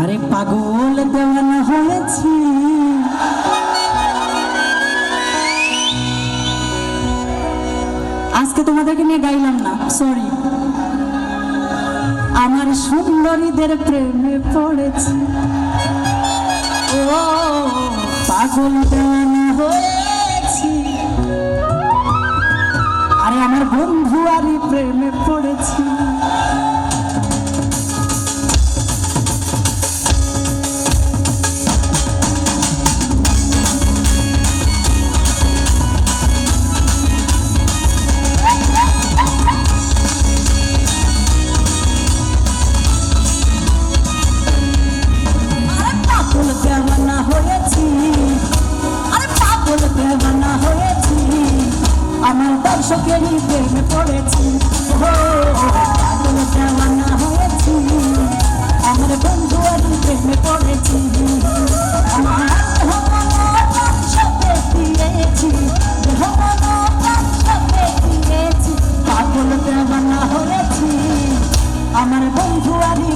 আরে পাগল দেওয়ানা হয়েছি, আজকে তোমাদেরকে নিয়ে গাইলাম না, সরি। আমার সুন্দরীদের প্রেমে পড়েছি, ও পাগল দেওয়ানা হয়েছি। আরে আমার বন্ধু আরই প্রেমে পড়েছি। আমার দর্শকেরই প্রেমে পড়েছি, পাগল দেওয়ানা হয়েছি। আমার বন্ধুয়ারই প্রেমে পড়েছি, আমার পাগল দেওয়ানা হয়েছি। আমার বন্ধুয়ারই